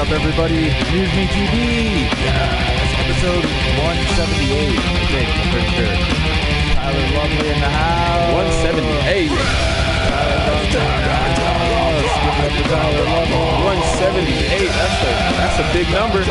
up, everybody? MuseMe TV. Yes, episode 178. I think. I'm pretty sure. Tyler Lovely in the house. 178. Tyler Lovely. 178. That's a big number.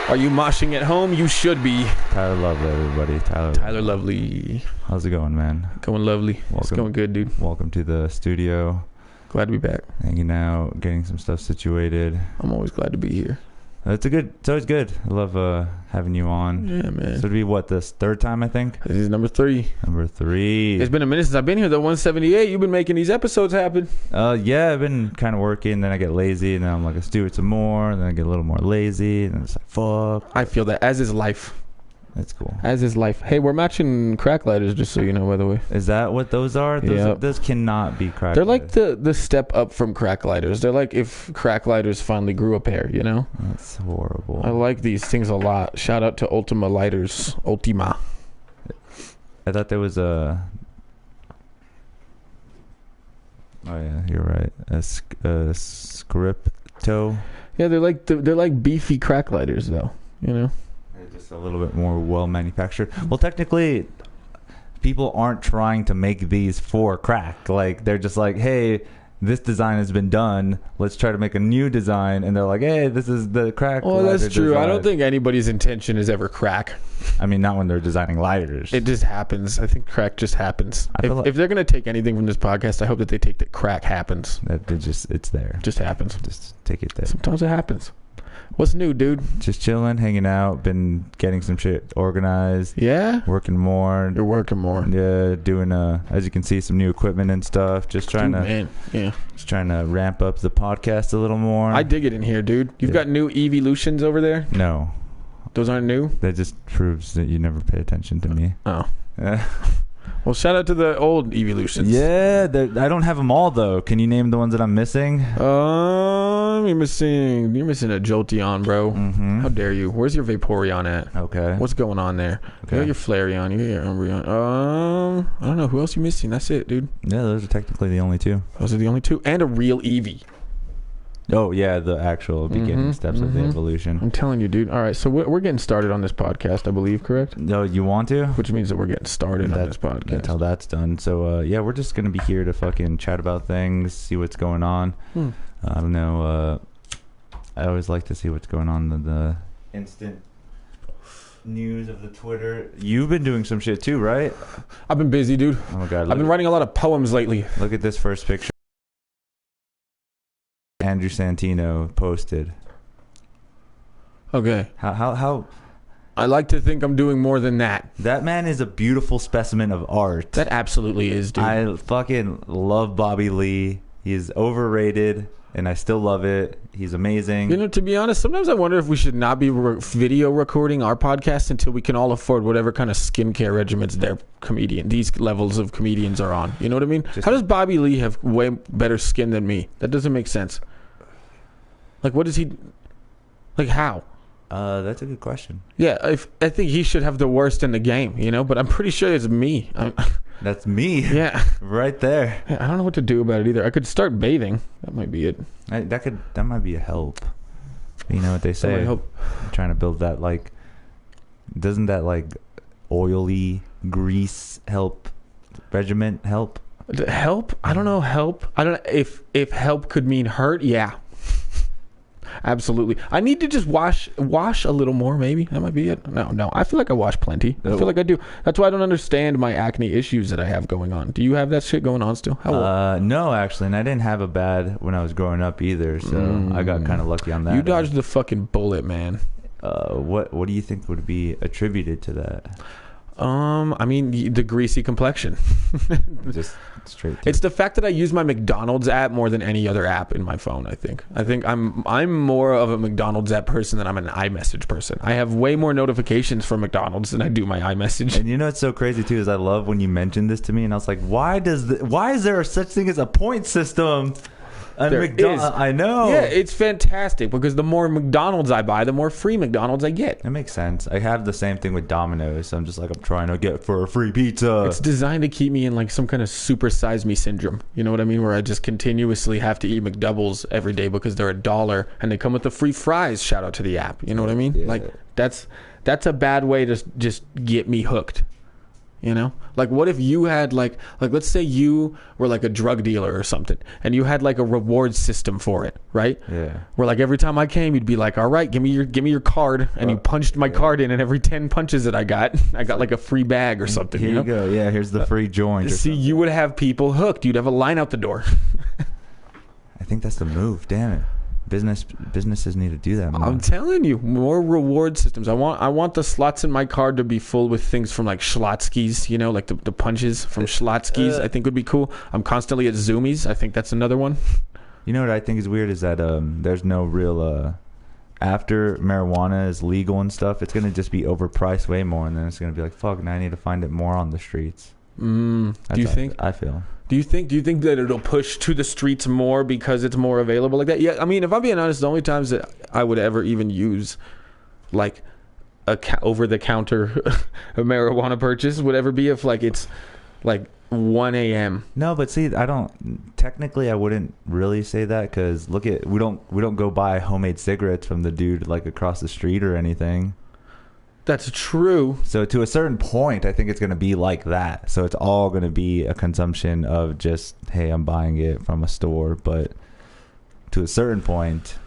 Are you moshing at home? You should be. Tyler Lovely, everybody. Tyler Lovely. How's it going, man? Going lovely. It's going good, dude. Welcome to the studio. Glad to be back. Hanging out, getting some stuff situated. I'm always glad to be here. It's always good. I love having you on. Yeah, man. So it'd be this third time, I think? This is number 3. Number 3. It's been a minute since I've been here, though. 178. You've been making these episodes happen. Yeah, I've been kind of working. Then I get lazy, and then I'm like, let's do it some more. And then I get a little more lazy, and then it's like, fuck. I feel that. As is life. That's cool. As is life. Hey, we're matching crack lighters, just so you know, by the way. Is that what those are? Those cannot be crack They're lighters. like the step up from crack lighters. They're like if crack lighters finally grew a pair, you know? That's horrible. I like these things a lot. Shout out to Ultima Lighters. Ultima. I thought there was a... Oh, yeah, you're right. A Scripto. Yeah, they're like beefy crack lighters, though, you know? Just a little bit more well manufactured. Well, technically, people aren't trying to make these for crack. Like, they're just like, hey, this design has been done. Let's try to make a new design. And they're like, hey, this is the crack. Oh, that's true. design. I don't think anybody's intention is ever crack. I mean, not when they're designing lighters. It just happens. I think crack just happens. Like if they're going to take anything from this podcast, I hope that they take that crack happens. It's there. Just happens. Just take it there. Sometimes it happens. What's new, dude? Just chilling, hanging out, been getting some shit organized. Yeah? Working more. You're working more. Yeah, doing as you can see, some new equipment and stuff. Just trying just trying to ramp up the podcast a little more. I dig it in here, dude. You've got new evolutions over there? No. Those aren't new? That just proves that you never pay attention to me. Oh. Well, shout out to the old evolutions. Yeah, I don't have them all, though. Can you name the ones that I'm missing? You're missing a Jolteon, bro. Mm-hmm. How dare you? Where's your Vaporeon at? Okay. What's going on there? Okay. You got your Flareon. You got your Umbreon. I don't know. Who else you missing? That's it, dude. Yeah, those are technically the only two. Those are the only two. And a real Eevee. Oh, yeah, the actual beginning steps of the evolution. I'm telling you, dude. All right, so we're getting started on this podcast, I believe, correct? No, you want to? Which means that we're getting started on this podcast. That's how that's done. So, yeah, we're just going to be here to fucking chat about things, see what's going on. I don't know. I always like to see what's going on in the instant news of the Twitter. You've been doing some shit too, right? I've been busy, dude. Oh, my God. I've been writing a lot of poems lately. Look at this first picture. Andrew Santino posted. Okay. How I like to think I'm doing more than that. that man is a beautiful specimen of art. That absolutely is, dude. I fucking love Bobby Lee. He's overrated, and I still love it. He's amazing. You know, to be honest, sometimes I wonder if we should not be video recording our podcast until we can all afford whatever kind of skincare regimens these levels of comedians are on. You know what I mean? How does Bobby Lee have way better skin than me? That doesn't make sense. Like, what is he... Like, how? That's a good question. Yeah, I think he should have the worst in the game, you know? But I'm pretty sure it's me. That's me. Yeah. Right there. I don't know what to do about it either. I could start bathing. That might be it. That might be a help. You know what they say? Trying to build that, like... Doesn't that, like, oily grease regiment help? Help? I don't know. Help? I don't know if help could mean hurt. Yeah. Absolutely. I need to just wash a little more, maybe. That might be it. No. I feel like I wash plenty. I feel like I do. That's why I don't understand my acne issues that I have going on. Do you have that shit going on still? How old? No, actually. And I didn't have a bad when I was growing up either, so I got kind of lucky on that. You dodged the fucking bullet, man. What do you think would be attributed to that? I mean, the greasy complexion. Just straight. It's the fact that I use my McDonald's app more than any other app in my phone. I think I'm more of a McDonald's app person than I'm an iMessage person. I have way more notifications for McDonald's than I do my iMessage. And you know what's so crazy too is I love when you mentioned this to me, and I was like, why is there such thing as a point system? There is. I know. Yeah, it's fantastic because the more McDonald's I buy, the more free McDonald's I get. That makes sense. I have the same thing with Domino's. I'm just like, I'm trying to get for a free pizza. It's designed to keep me in like some kind of super size me syndrome. You know what I mean? Where I just continuously have to eat McDoubles every day because they're $1 and they come with the free fries. Shout out to the app. You know what I mean? Yeah. Like that's a bad way to just get me hooked. You know, like what if you had like let's say you were like a drug dealer or something and you had like a reward system for it, right? Yeah. Where like every time I came, you'd be like, all right, give me your card. And you punched my card in, and every 10 punches that I got like a free bag or something. Here you go. Yeah, here's the free joint. See, you would have people hooked. You'd have a line out the door. I think that's the move. Damn it. Businesses need to do that more. I'm telling you, more reward systems. I want the slots in my card to be full with things from like Schlotzsky's, you know, like the punches from Schlotzsky's. I think would be cool. I'm constantly at Zoomies. I think that's another one. You know what I think is weird is that there's no real after marijuana is legal and stuff, it's gonna just be overpriced way more, and then it's gonna be like, fuck, now I need to find it more on the streets. Do you think? I feel. Do you think that it'll push to the streets more because it's more available like that? Yeah, I mean, if I'm being honest, the only times that I would ever even use like a over-the-counter marijuana purchase would ever be if like it's like 1 a.m. No, but see, I wouldn't really say that because we don't go buy homemade cigarettes from the dude like across the street or anything. That's true. So to a certain point, I think it's going to be like that. So it's all going to be a consumption of just, hey, I'm buying it from a store. But to a certain point,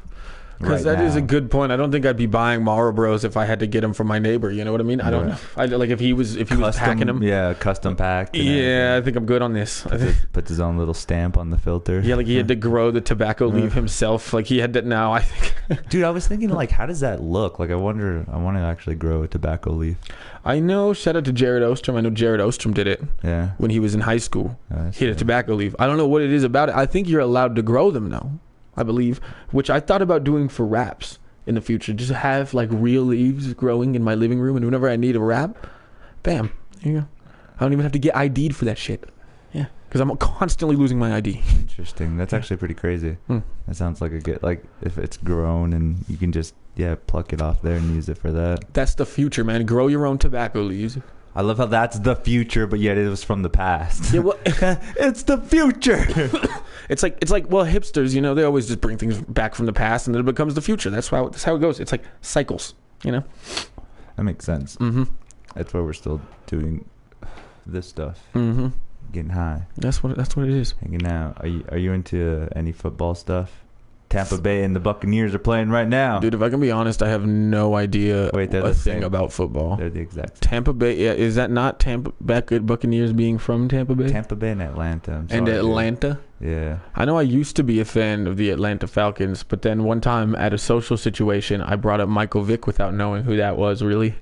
because that is a good point. I don't think I'd be buying Marlboros if I had to get them from my neighbor. You know what I mean? I don't know. Like if he was packing them. Yeah, custom packed. Yeah, I think I'm good on this. Puts his own little stamp on the filter. Yeah, like he had to grow the tobacco leaf himself. Like he had to now, I think. Dude, I was thinking like, how does that look? Like I want to actually grow a tobacco leaf. I know, shout out to Jared Ostrom. I know Jared Ostrom did it. Yeah. When he was in high school. He had a tobacco leaf. I don't know what it is about it. I think you're allowed to grow them now, I believe, which I thought about doing for wraps in the future. Just have like real leaves growing in my living room, and whenever I need a wrap, bam, there you go. I don't even have to get ID'd for that shit. Yeah, because I'm constantly losing my ID. Interesting. That's actually pretty crazy. That sounds like a good, like if it's grown and you can just pluck it off there and use it for that. That's the future, man. Grow your own tobacco leaves. I love how that's the future, but yet it was from the past. Yeah, well, it's the future. It's like well, hipsters, you know, they always just bring things back from the past, and then it becomes the future. That's how it goes. It's like cycles, you know. That makes sense. Mm-hmm. That's why we're still doing this stuff. Mm-hmm. Getting high. That's what it is. Hanging out. Are you into any football stuff? Tampa Bay and the Buccaneers are playing right now. Dude, if I can be honest, I have no idea a thing about football. They're the exact same. Tampa Bay, yeah, is that not Tampa Buccaneers being from Tampa Bay? Tampa Bay and Atlanta. Atlanta? Yeah. I know I used to be a fan of the Atlanta Falcons, but then one time at a social situation, I brought up Michael Vick without knowing who that was, really.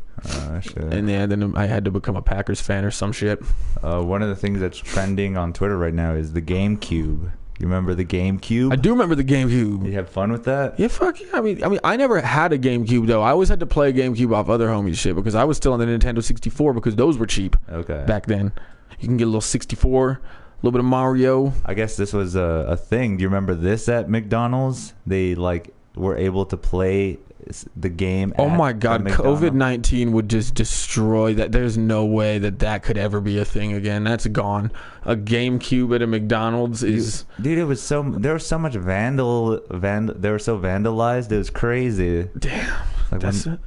Shit. And then I had to become a Packers fan or some shit. One of the things that's trending on Twitter right now is the GameCube. You remember the GameCube? I do remember the GameCube. You have fun with that? Yeah, fuck yeah. I mean, I never had a GameCube though. I always had to play a GameCube off other homies' shit because I was still on the Nintendo 64 because those were cheap. Okay. Back then, you can get a little 64, a little bit of Mario. I guess this was a thing. Do you remember this at McDonald's? They like were able to play the game. Oh my god, COVID-19 would just destroy that. There's no way that could ever be a thing again. That's gone. A GameCube at a McDonald's is dude. It was there was so much they were so vandalized. It was crazy. Damn. Like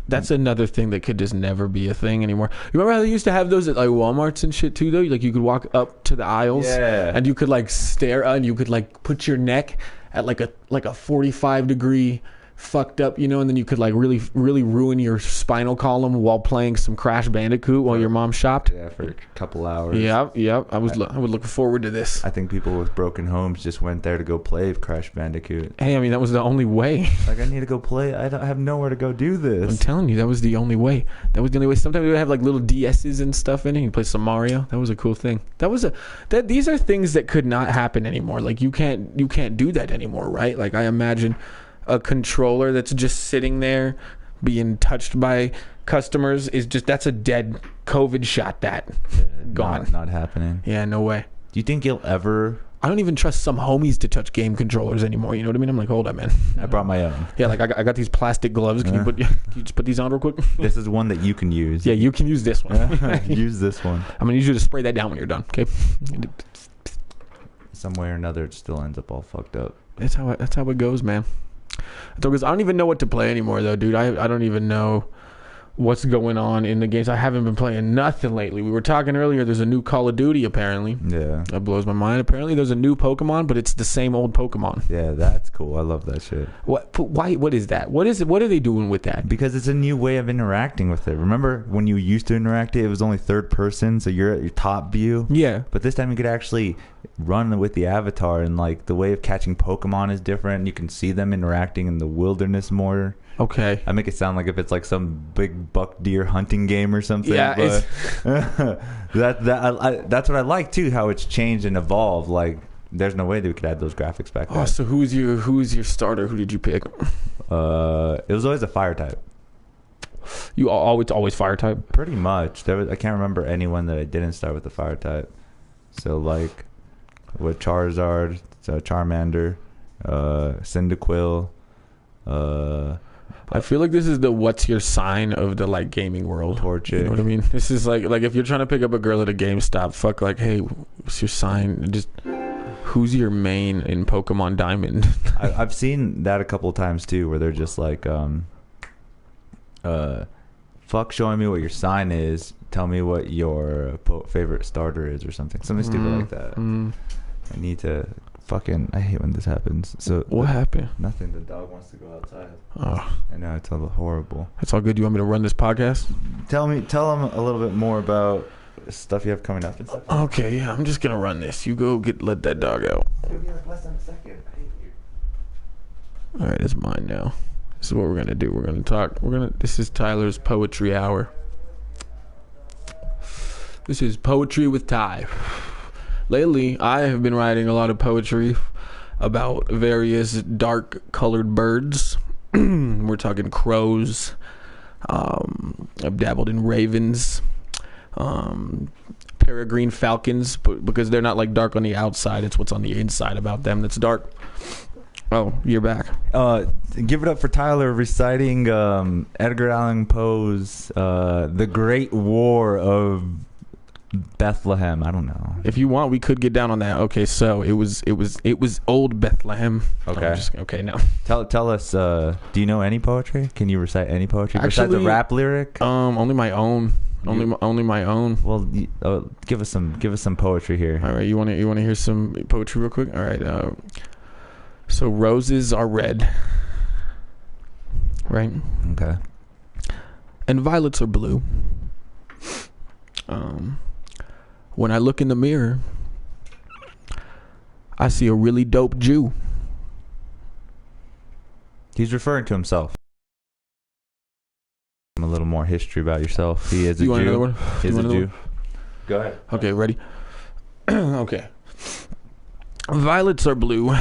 that's another thing that could just never be a thing anymore. You remember how they used to have those at like Walmarts and shit too though? Like you could walk up to the aisles and you could like stare and you could like put your neck at like a 45 degree fucked up, you know, and then you could like really ruin your spinal column while playing some Crash Bandicoot while your mom shopped. Yeah, for a couple hours. Yeah. I would look forward to this. I think people with broken homes just went there to go play Crash Bandicoot. Hey, I mean that was the only way. Like I need to go play. I have nowhere to go do this. I'm telling you, that was the only way. Sometimes we would have like little DSs and stuff in it. You play some Mario. That was a cool thing. These are things that could not happen anymore. Like you can't do that anymore, right? Like I imagine a controller that's just sitting there being touched by customers that's a dead COVID shot. Gone. Not happening. Yeah, no way. Do you think you'll ever I don't even trust some homies to touch game controllers anymore. You know what I mean? I'm like, hold on, man. I brought my own. Yeah, like I got these plastic gloves. Can you just put these on real quick? This is one that you can use. Yeah, you can use this one. Use this one. I'm gonna need you to spray that down when you're done. Okay. Some way or another, it still ends up all fucked up. That's how it goes, man. Because I don't even know what to play anymore, though, dude. I don't even know what's going on in the games. I haven't been playing nothing lately. We were talking earlier, there's a new Call of Duty apparently. Yeah. That blows my mind. Apparently there's a new Pokemon, but it's the same old Pokemon. Yeah, that's cool. I love that shit. What is that? What is it? What are they doing with that? Because it's a new way of interacting with it. Remember when you used to interact it was only third person, so you're at your top view? Yeah. But this time you could actually run with the avatar, and like the way of catching Pokemon is different. You can see them interacting in the wilderness more. Okay. I make it sound like if it's like some big buck deer hunting game or something. Yeah, but that's what I like too. How it's changed and evolved. Like, there's no way that we could add those graphics back then. Oh, so who's your starter? Who did you pick? It was always a fire type. You always fire type? Pretty much. I can't remember anyone that I didn't start with the fire type. So like with Charizard, Charmander, Cyndaquil. I feel like this is the what's your sign of the like gaming world. Torchic. You know what I mean? This is like if you're trying to pick up a girl at a GameStop, fuck like, hey, what's your sign? Just who's your main in Pokemon Diamond? I've seen that a couple of times too, where they're just like, fuck showing me what your sign is. Tell me what your favorite starter is or something stupid like that. I need to fucking. I hate when this happens. So what happened? Nothing. The dog wants to go outside. Oh, I know, it's all horrible. It's all good. You want me to run this podcast? Tell them a little bit more about stuff you have coming up and stuff. Okay, yeah, I'm just gonna run this. You go let that dog out. It'll be like less than a second. I hate you. All right, it's mine now. This is what we're gonna do. We're gonna talk. This is Tyler's poetry hour. This is Poetry with Ty. Lately, I have been writing a lot of poetry about various dark-colored birds. We're talking crows. I've dabbled in ravens, peregrine falcons, but because they're not like dark on the outside, it's what's on the inside about them that's dark. Oh, you're back. Give it up for Tyler reciting Edgar Allan Poe's The Great War of Bethlehem. I don't know. If you want, we could get down on that. Okay, so it was old Bethlehem. Okay. Okay, now. Tell us, do you know any poetry? Can you recite any poetry besides a rap lyric? Only my own. Only my own. Well, give us some poetry here. All right, you want to hear some poetry real quick? All right. So roses are red. Right? Okay. And violets are blue. When I look in the mirror, I see a really dope Jew. He's referring to himself. A little more history about yourself. He is a Jew. Want another one? He is a Jew. Go ahead. Okay, ready? Okay. Violets are blue,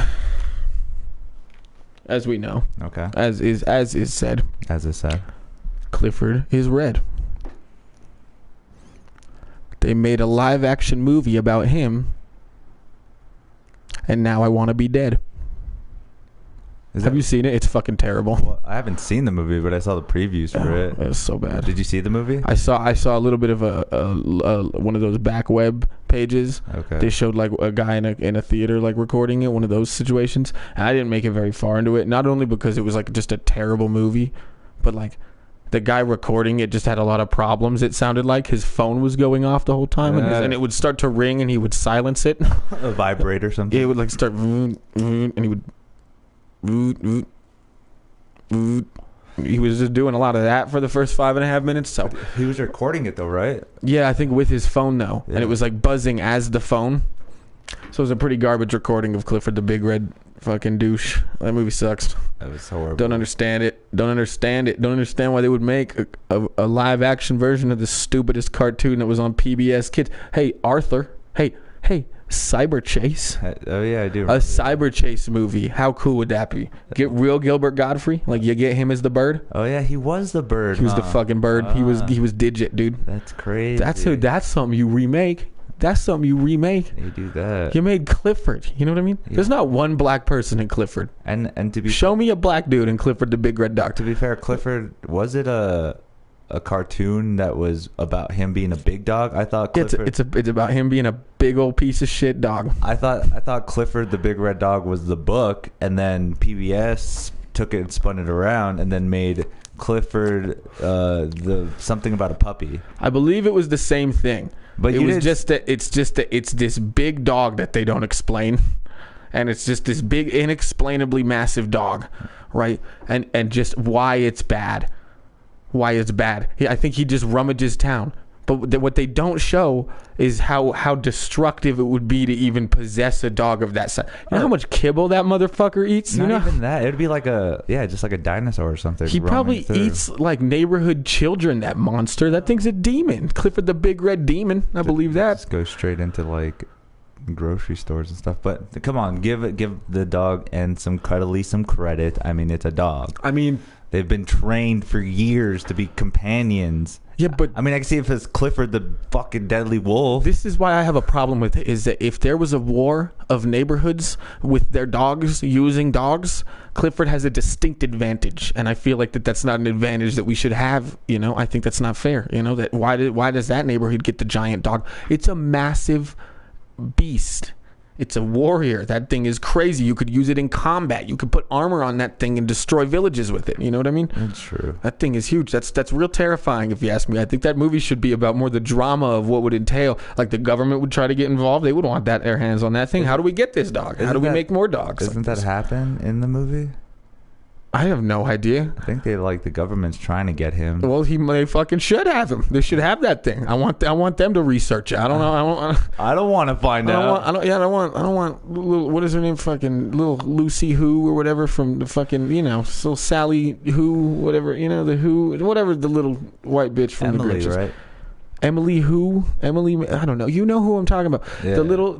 as we know. Okay. As is said. As is said. Clifford is red. They made a live-action movie about him, and now I want to be dead. Have you seen it? It's fucking terrible. Well, I haven't seen the movie, but I saw the previews for it. It was so bad. Did you see the movie? I saw a little bit of a one of those back web pages. Okay. They showed like a guy in a theater like recording it, one of those situations. And I didn't make it very far into it, not only because it was like just a terrible movie, but like the guy recording it just had a lot of problems. It sounded like his phone was going off the whole time, and it would start to ring, and he would silence it. A vibrate or something. It would like start, and he would. He was just doing a lot of that for the first 5.5 minutes. So he was recording it though, right? Yeah, I think with his phone though, yeah. And it was like buzzing as the phone. So it was a pretty garbage recording of Clifford the Big Red fucking douche. That movie sucks. That was horrible. Don't understand it. Don't understand why they would make a live action version of the stupidest cartoon that was on PBS Kids. Hey, Arthur. Hey, Cyber Chase. Oh yeah, I do. A Cyber Chase movie. How cool would that be? Get real Gilbert Godfrey. Like you get him as the bird. Oh yeah, he was the bird. He was the fucking bird. He was Digit, dude. That's crazy. That's something you remake. That's something you remake. You do that. You made Clifford. You know what I mean? Yeah. There's not one black person in Clifford. And to be show me a black dude in Clifford the Big Red Dog. To be fair, Clifford, was it a cartoon that was about him being a big dog? I thought Clifford, it's about him being a big old piece of shit dog. I thought Clifford the Big Red Dog was the book, and then PBS took it and spun it around and then made Clifford the something about a puppy. I believe it was the same thing. But it's this big dog that they don't explain, and it's just this big inexplainably massive dog, right? And just why it's bad. I think he just rummages town. But what they don't show is how destructive it would be to even possess a dog of that size. You know how much kibble that motherfucker eats? Not you know? Even that. It would be like just like a dinosaur or something. He probably eats like neighborhood children, that monster. That thing's a demon. Clifford the Big Red Demon. I believe that. Just go straight into like grocery stores and stuff. But come on, give the dog and some credit. I mean, it's a dog. I mean, they've been trained for years to be companions. Yeah, but I mean, I can see if it's Clifford the fucking deadly wolf. This is why I have a problem with it, is that if there was a war of neighborhoods with their dogs using dogs, Clifford has a distinct advantage, and I feel like that's not an advantage that we should have. You know, I think that's not fair. You know, that why does that neighborhood get the giant dog? It's a massive beast. It's a warrior. That thing is crazy. You could use it in combat. You could put armor on that thing and destroy villages with it. You know what I mean? That's true. That thing is huge. That's real terrifying, if you ask me. I think that movie should be about more the drama of what would entail. Like the government would try to get involved. They would want their hands on that thing. How do we get this dog? How do we make more dogs? Doesn't that happen in the movie? I have no idea. I think the government's trying to get him. Well, they fucking should have him. They should have that thing. I want them to research it. I don't know. I don't want to find out. I don't want little, what is her name? Fucking little Lucy Who or whatever from the fucking, little Sally Who, whatever, the Who, whatever, the little white bitch from Emily, the Grinches. Right? Emily Who? Emily, I don't know. You know who I'm talking about. Yeah. The little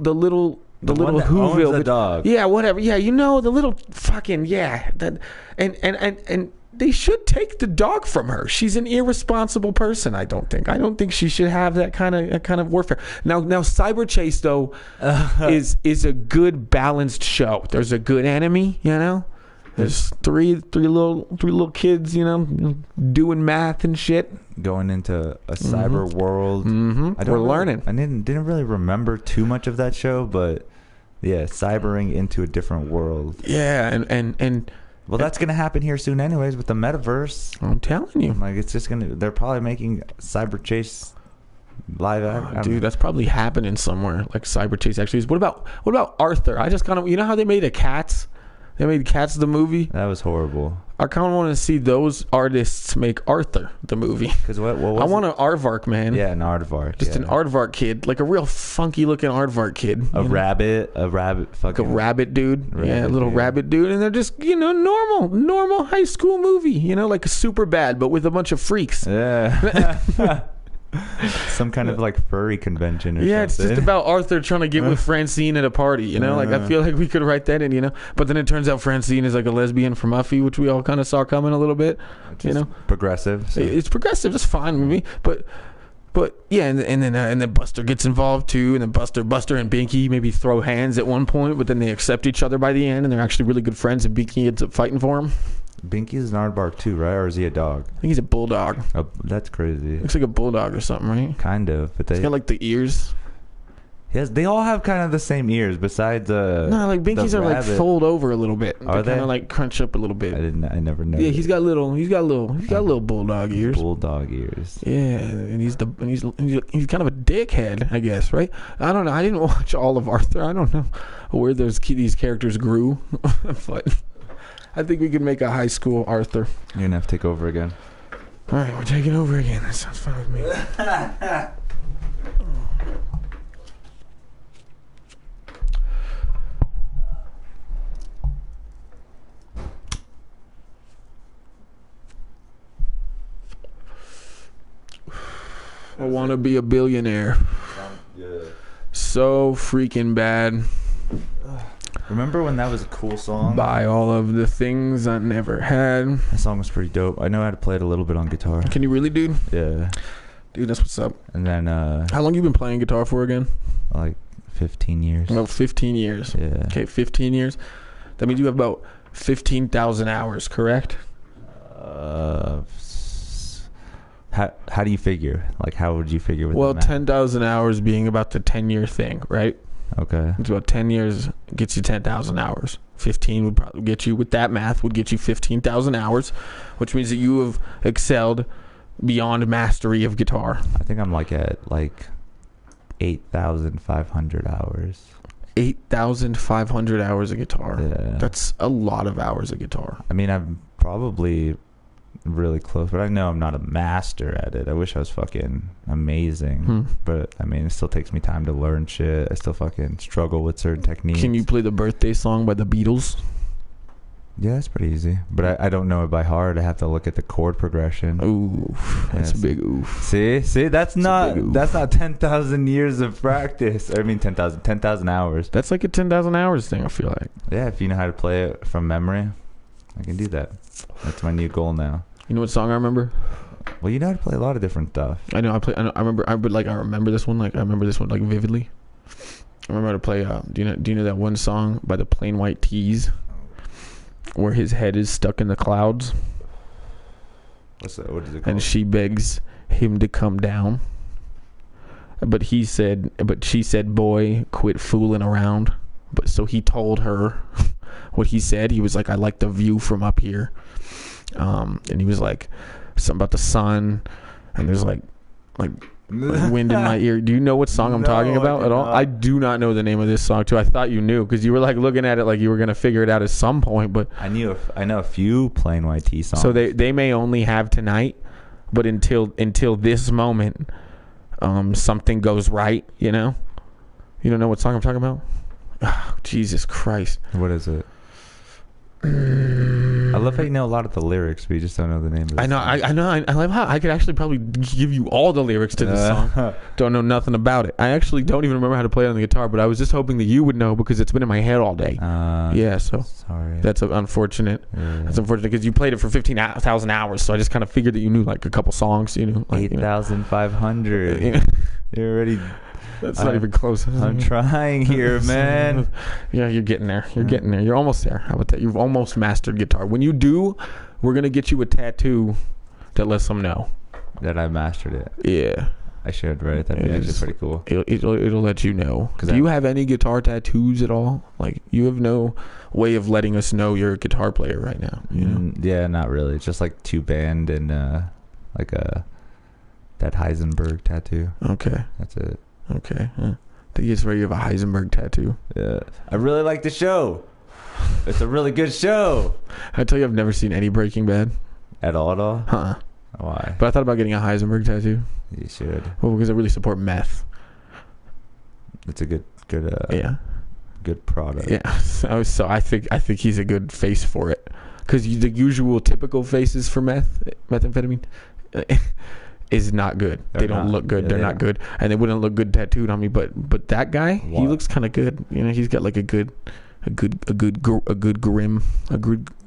Whoville, the dog. Yeah, whatever. Yeah, the little fucking that, and they should take the dog from her. She's an irresponsible person. I don't think she should have that kind of warfare. Now Cyber Chase though is a good balanced show. There's a good enemy, There's three little kids, doing math and shit. Going into a cyber world. Mm-hmm. We're learning. I didn't really remember too much of that show, but yeah, cybering into a different world. Yeah, and well, that's gonna happen here soon, anyways, with the metaverse. I'm telling you, like it's just gonna. They're probably making Cyber Chase live action. Dude, that's probably happening somewhere. Like Cyber Chase actually is. What about Arthur? I just kind of how they made Cats. They made Cats the movie. That was horrible. I kind of want to see those artists make Arthur the movie. Because what was I want an aardvark, man. Yeah, an aardvark. Just an aardvark kid, like a real funky looking aardvark kid. A rabbit, fucking like a rabbit dude. Rabbit dude, and they're just normal high school movie. Like a super bad, but with a bunch of freaks. Yeah. Some kind of like furry convention or something. It's just about Arthur trying to get with Francine at a party, like I feel like we could write that in, but then it turns out Francine is like a lesbian from Muffy, which we all kind of saw coming a little bit. Progressive. So. It's progressive. It's fine with me, but yeah, and then Buster gets involved too, and then Buster and Binky maybe throw hands at one point, but then they accept each other by the end, and they're actually really good friends, and Binky ends up fighting for him. Binky's an aardvark too, right? Or is he a dog? I think he's a bulldog. Oh, that's crazy. Looks like a bulldog or something, right? Kind of, but he's got like the ears. Yes, they all have kind of the same ears. Besides like Binky's are like fold over a little bit. Are they? Kind of like crunch up a little bit. I never know. Yeah, he's got little bulldog ears. Bulldog ears. Yeah, and he's kind of a dickhead, I guess, right? I don't know. I didn't watch all of Arthur. I don't know where these characters grew, but I think we could make a high school Arthur. You're gonna have to take over again. All right, we're taking over again. That sounds fine with me. I want to be a billionaire. So freaking bad. Remember when that was a cool song? Buy all of the things I never had. That song was pretty dope. I know how to play it a little bit on guitar. Can you really, dude? Yeah. Dude, that's what's up. And then How long you been playing guitar for again? like 15 years. About 15 years. Yeah. Okay, 15 years. That means you have about 15,000 hours, correct? How do you figure? Like, how would you figure with Well, the math? 10,000 hours being about the 10-year thing, right? Okay. It's about 10 years gets you 10,000 hours. 15 would probably get you, with that math, would get you 15,000 hours, which means that you have excelled beyond mastery of guitar. I think I'm like at like 8,500 hours. 8,500 hours of guitar. Yeah. That's a lot of hours of guitar. I mean, I'm probably really close, but I know I'm not a master at it. I wish I was fucking amazing. But I mean, it still takes me time to learn shit. I still fucking struggle with certain techniques. Can you play the birthday song by the Beatles? Yeah, it's pretty easy. But I don't know it by heart. I have to look at the chord progression. Ooh, that's a big oof. See, that's not 10,000 years of practice. I mean, 10,000 hours. That's like a 10,000 hours thing, I feel like. Yeah, if you know how to play it from memory, I can do that. That's my new goal now. You know what song I remember? Well, you know how to play a lot of different stuff. I remember this one. Like, I remember this one like vividly. I remember how to play. Do you know that one song by the Plain White T's, where his head is stuck in the clouds? What's that? What is it called? And she begs him to come down. But she said, "Boy, quit fooling around." But so he told her what he said. He was like, "I like the view from up here." And he was like, something about the sun, and there's like wind in my ear. Do you know what song I'm talking about at all? I do not know the name of this song too. I thought you knew because you were like looking at it like you were gonna figure it out at some point. But I know a few Plain White Tee songs. So they may only have tonight, but until this moment, something goes right. You know, you don't know what song I'm talking about? Oh, Jesus Christ! What is it? I love how you know a lot of the lyrics, but you just don't know the name of it. I know. I love how I could actually probably give you all the lyrics to this song. Don't know nothing about it. I actually don't even remember how to play it on the guitar, but I was just hoping that you would know because it's been in my head all day. Yeah, so sorry. That's unfortunate. Yeah. That's unfortunate because you played it for 15,000 hours, so I just kind of figured that you knew like a couple songs. You know, like, 8,500. You're already. That's not even close. I'm trying here, man. Yeah, you're getting there. You're getting there. You're almost there. How about that? You've almost mastered guitar. When you do, we're going to get you a tattoo that lets them know that I mastered it. Yeah. I should, right? That'd be actually pretty cool. It'll let you know. Do you have any guitar tattoos at all? Like, you have no way of letting us know you're a guitar player right now. You know? Yeah, not really. It's just like two band and that Heisenberg tattoo. Okay. That's it. Okay. I think it's where you have a Heisenberg tattoo. Yeah. I really like the show. It's a really good show. I tell you, I've never seen any Breaking Bad. At all? Huh. Why? But I thought about getting a Heisenberg tattoo. You should. Well, because I really support meth. It's a good yeah. Good product. Yeah. So I think he's a good face for it. Because the usual typical faces for methamphetamine is not good. They don't look good. They're not good, and they wouldn't look good tattooed on me. But that guy, he looks kind of good. You know, he's got like a good grim,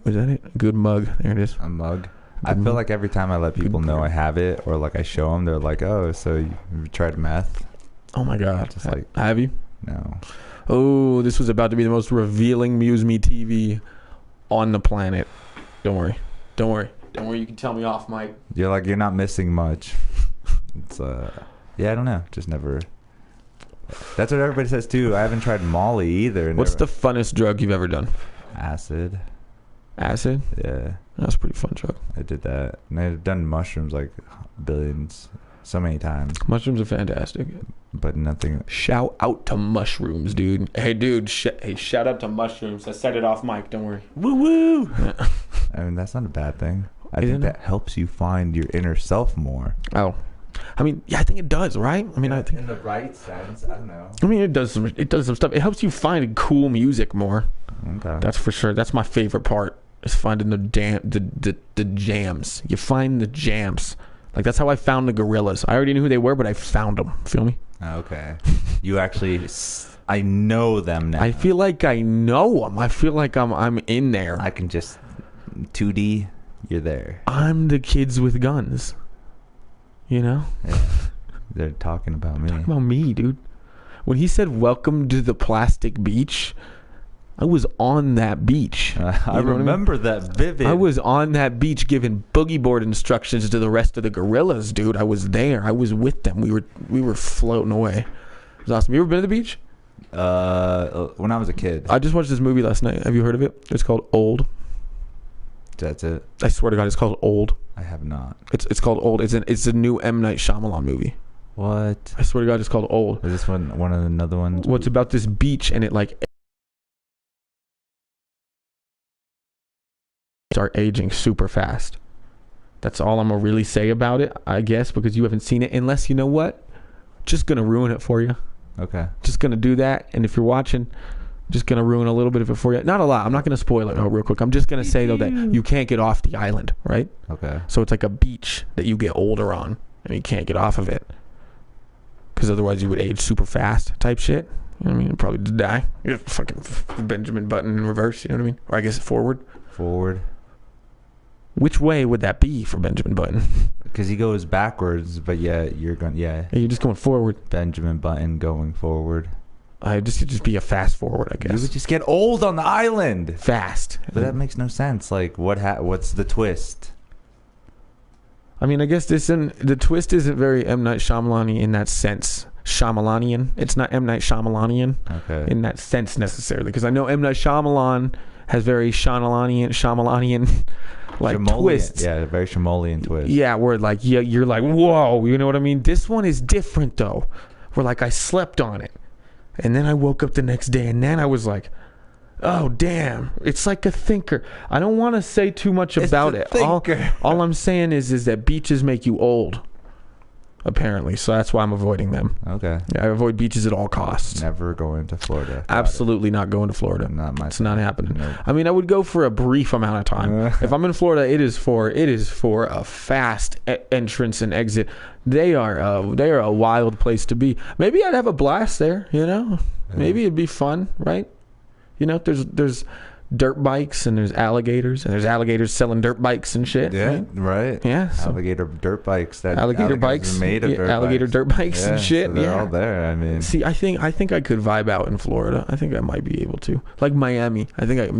is that it? A good mug. There it is. A mug. I feel like every time I let people know I have it, or like I show them, they're like, "Oh, so you tried meth?" Oh my god! Just like, have you? No. Oh, this was about to be the most revealing MuseMe TV on the planet. Don't worry. You can tell me off, Mike. You're not missing much. It's yeah, I don't know. Just never. That's what everybody says too. I haven't tried Molly either. What's the funnest drug you've ever done? Acid. Acid? Yeah. That's a pretty fun drug. I did that. And I've done mushrooms like billions, so many times. Mushrooms are fantastic. But nothing. Shout out to mushrooms, dude. Hey, dude. Shout out to mushrooms. I set it off mic. Don't worry. Woo woo. Yeah. I mean, that's not a bad thing. I think that helps you find your inner self more. Oh. I mean, yeah, I think it does, right? I mean, I think in the right sense, I don't know. I mean, it does some stuff. It helps you find cool music more. Okay. That's for sure. That's my favorite part. Is finding the jams. You find the jams. Like, that's how I found the Gorillas. I already knew who they were, but I found them. Feel me? Okay. You actually, I know them now. I feel like I know them. I feel like I'm in there. I can just 2D. You're there. I'm the kids with guns. You know? Yeah. They're talking about me. Talking about me, dude. When he said, "Welcome to the plastic beach," I was on that beach. I remember that vivid. I was on that beach giving boogie board instructions to the rest of the gorillas, dude. I was there. I was with them. We were floating away. It was awesome. You ever been to the beach? When I was a kid. I just watched this movie last night. Have you heard of it? It's called Old. That's it. I swear to God, it's called Old. I have not. It's called Old. It's a new M. Night Shyamalan movie. What? I swear to God, it's called Old. Is this one of the another ones? Well, it's about this beach, and it like start aging super fast. That's all I'm gonna really say about it, I guess, because you haven't seen it. Unless, you know what, just gonna ruin it for you. Okay. Just gonna do that, and if you're watching, just gonna ruin a little bit of it for you. Not a lot. I'm not gonna spoil it real quick. I'm just gonna say though that you can't get off the island, right? Okay. So it's like a beach that you get older on, and you can't get off of it. Because otherwise you would age super fast type shit. You know what I mean? You'd probably just die. You're fucking Benjamin Button in reverse, you know what I mean? Or I guess forward. Which way would that be for Benjamin Button? Because he goes backwards, but yeah, you're going, yeah. You're just going forward. Benjamin Button going forward. I just be a fast forward, I guess. You would just get old on the island. Fast. But that makes no sense. Like, what's the twist? I mean, I guess the twist isn't very M. Night Shyamalan in that sense. Shyamalanian. It's not M. Night Shyamalanian in that sense necessarily. Because I know M. Night Shyamalan has very Shyamalanian like twists. Yeah, very Shyamalan twist. Yeah, where like you're like, whoa, you know what I mean? This one is different though. Where like I slept on it, and then I woke up the next day, and then I was like, oh damn, it's like a thinker. I don't want to say too much about it. All I'm saying is that beaches make you old, apparently. So that's why I'm avoiding them. Okay. Yeah, I avoid beaches at all costs. Never going to Florida. Absolutely not going to Florida. It's not happening. Nope. I mean, I would go for a brief amount of time. If I'm in Florida, it is for a fast entrance and exit. They are a wild place to be. Maybe I'd have a blast there. You know, maybe it'd be fun, right? You know, there's dirt bikes and there's alligators selling dirt bikes and shit. Yeah, right. Yeah, so alligator dirt bikes. That alligator bikes made of dirt bikes and shit. So they're all there. I mean, see, I think I could vibe out in Florida. I think I might be able to, like Miami.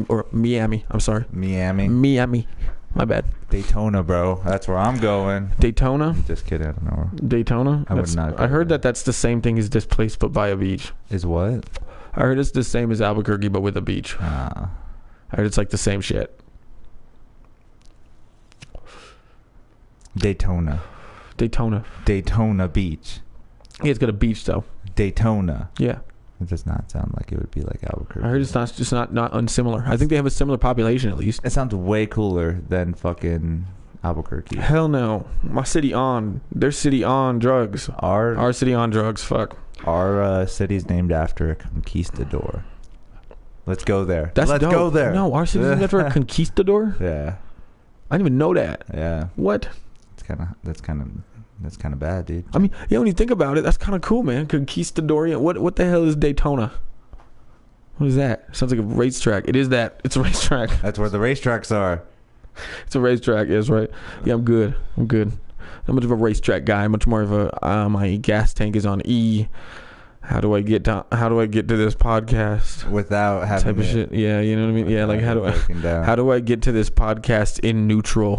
Or Miami. I'm sorry, Miami. My bad. Daytona, bro. That's where I'm going. Daytona. Just kidding. I don't know. Daytona. I would not. I heard that's the same thing as this place, but by a beach. Is what? I heard it's the same as Albuquerque, but with a beach. I heard it's like the same shit. Daytona Beach. Yeah, it's got a beach though. Daytona. Yeah. It does not sound like it would be like Albuquerque. I heard it's just not unsimilar. I think they have a similar population at least. It sounds way cooler than fucking Albuquerque. Hell no. My city on. Their city on drugs. Our city on drugs. Fuck. Our city's named after a conquistador. Let's go there. Let's go there. No, our city's named after a conquistador? Yeah. I didn't even know that. Yeah. What? That's kind of bad, dude. I mean, yeah, when you think about it, that's kind of cool, man. Conquistador. What the hell is Daytona? What is that? Sounds like a racetrack. It is that. It's a racetrack. That's where the racetracks are. It's a racetrack. Yes, right. Yeah, I'm good. Not much of a racetrack guy. Much more of a my gas tank is on E. How do I get to this podcast without having type of shit? Yeah, you know what I mean. Yeah, like how do I get to this podcast in neutral?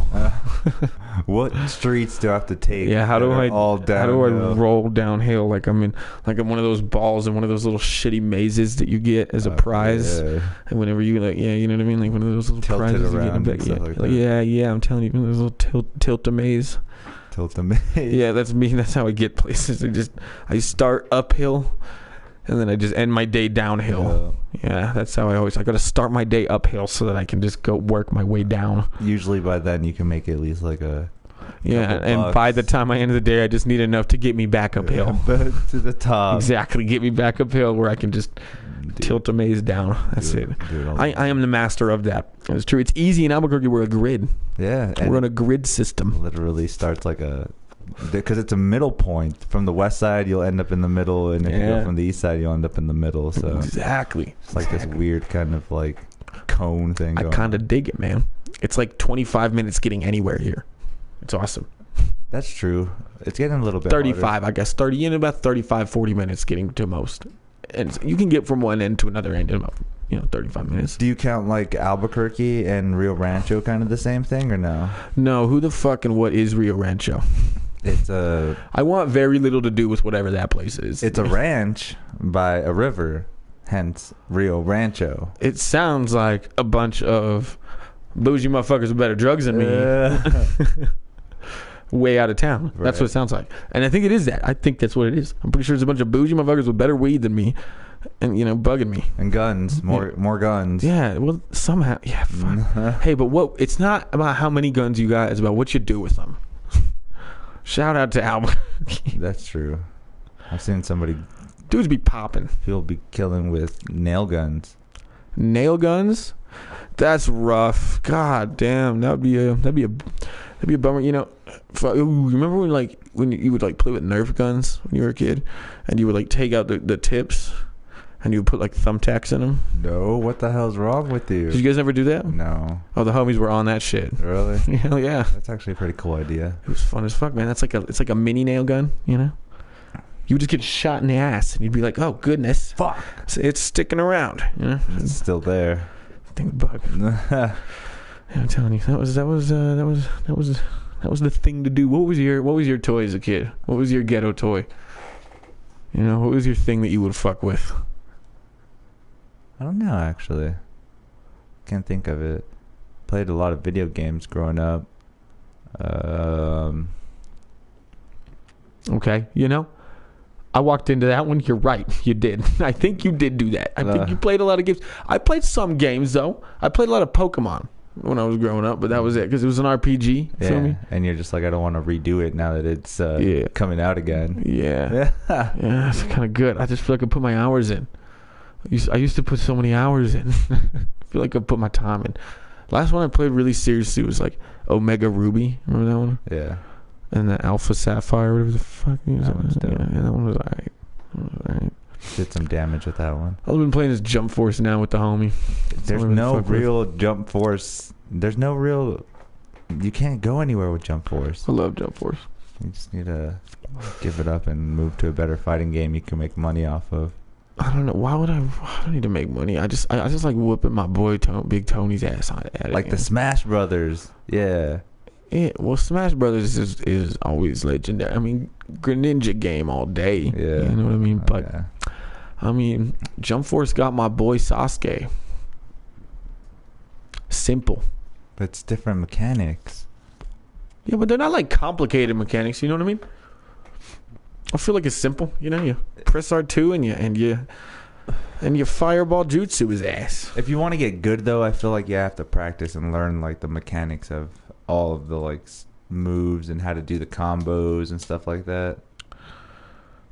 What streets do I have to take? Yeah, how do I roll downhill like I'm one of those balls in one of those little shitty mazes that you get as a prize? Yeah. And whenever you you know what I mean, like one of those little tilted prizes around you get. Yeah, I'm telling you, one of those little tilt-a-maze. Yeah, that's me. That's how I get places. I start uphill, and then I just end my day downhill. Yeah, that's how I got to start my day uphill so that I can just go work my way down. Usually by then you can make at least like a and by the time I end the day, I just need enough to get me back uphill. To the top. Exactly, get me back uphill where I can just tilt a maze down. That's it. I am the master of that. It's true. It's easy in Albuquerque. We're a grid. Yeah. We're on a grid system. Literally starts like because it's a middle point. From the west side, you'll end up in the middle, and if you go from the east side, you'll end up in the middle. So exactly. It's like this weird kind of like cone thing. I kind of dig it, man. It's like 25 minutes getting anywhere here. It's awesome. That's true. It's getting a little bit 35, harder. I guess. 30 in about 35, 40 minutes getting to most. And you can get from one end to another end in about 35 minutes. Do you count like Albuquerque and Rio Rancho kind of the same thing or no? No, who the fuck and what is Rio Rancho? It's I want very little to do with whatever that place is. It's a ranch by a river, hence Rio Rancho. It sounds like a bunch of bougie motherfuckers with better drugs than me. Way out of town. Right. That's what it sounds like. And I think it is that. I think that's what it is. I'm pretty sure it's a bunch of bougie motherfuckers with better weed than me and, bugging me. And guns. More guns. Yeah, well, somehow. Yeah, fuck. Hey, but it's not about how many guns you got. It's about what you do with them. Shout out to Albuquerque. That's true. I've seen somebody. Dudes be popping. People be killing with nail guns. Nail guns? That's rough. God damn. That'd be a bummer. Remember when you would play with Nerf guns when you were a kid, and you would take out the tips, and you would put thumbtacks in them? No, what the hell's wrong with you? Did you guys ever do that? No. Oh, the homies were on that shit. Really? Hell yeah. That's actually a pretty cool idea. It was fun as fuck, man. It's like a mini nail gun, You would just get shot in the ass, and you'd be like, "Oh goodness, fuck! It's sticking around." It's still there. Thing bug. Yeah, I'm telling you, that was the thing to do. What was your toy as a kid? What was your ghetto toy? What was your thing that you would fuck with? I don't know, actually. Can't think of it. Played a lot of video games growing up. Okay, I walked into that one. You're right. You did. I think you did do that. I think you played a lot of games. I played some games, though. I played a lot of Pokemon when I was growing up, but that was it because it was an RPG. Yeah, feel me? And you're just like, I don't want to redo it now that it's coming out again. Yeah. Yeah, it's kind of good. I just feel like I put my hours in. I used to put so many hours in. I feel like I put my time in. Last one I played really seriously was Omega Ruby. Remember that one? Yeah. And the Alpha Sapphire, whatever the fuck. That one was alright. Did some damage with that one. I've been playing this Jump Force now with the homie. There's no real Jump Force. There's no real. You can't go anywhere with Jump Force. I love Jump Force. You just need to give it up and move to a better fighting game you can make money off of. I don't know. Why do I need to make money? I just like whooping my boy Big Tony's ass at it. Like the Smash Brothers. Yeah. Yeah, well, Smash Brothers is always legendary. I mean, Greninja game all day. Yeah. You know what I mean? But, I mean, Jump Force got my boy Sasuke. Simple. But it's different mechanics. Yeah, but they're not complicated mechanics. You know what I mean? I feel like it's simple. You press R2 and you fireball jutsu his ass. If you want to get good, though, I feel like you have to practice and learn the mechanics of all of the moves and how to do the combos and stuff like that.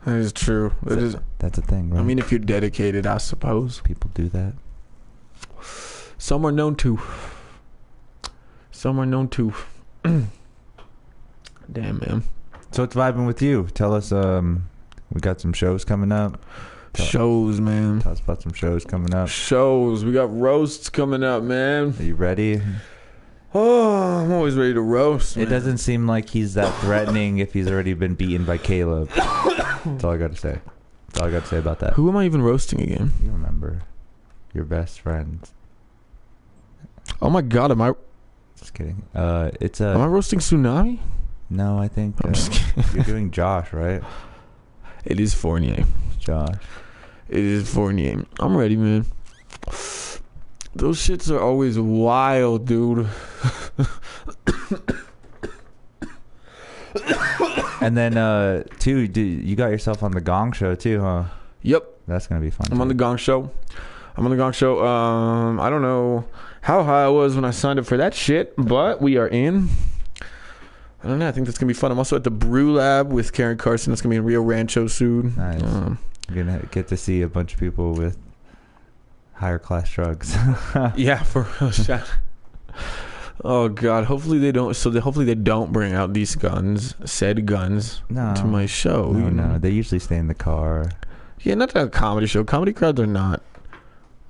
That is true. That's a thing, right? I mean, if you're dedicated, I suppose. People do that. Some are known to. Damn, man. So it's vibing with you. Tell us, we got some shows coming up. Shows, man. Tell us about some shows coming up. Shows. We got roasts coming up, man. Are you ready? Oh, I'm always ready to roast, man. It doesn't seem like he's that threatening if he's already been beaten by Caleb. That's all I got to say. That's all I got to say about that. Who am I even roasting again? You remember. Your best friends. Oh my god, am I... Just kidding. Am I roasting Tsunami? No, I think I'm just kidding. You're doing Josh, right? It is Fournier. Josh. It is Fournier. I'm ready, man. Those shits are always wild, dude. And then, too, you got yourself on the Gong Show, too, huh? Yep. That's going to be fun. I'm on the Gong Show. I don't know how high I was when I signed up for that shit, but we are in. I don't know. I think that's going to be fun. I'm also at the Brew Lab with Karen Carson. That's going to be in Rio Rancho soon. Nice. You're going to get to see a bunch of people with higher class drugs. Yeah, for real. Oh God! Hopefully they don't. Hopefully they don't bring out these said guns, to my show. No, they usually stay in the car. Yeah, not that comedy show. Comedy crowds are not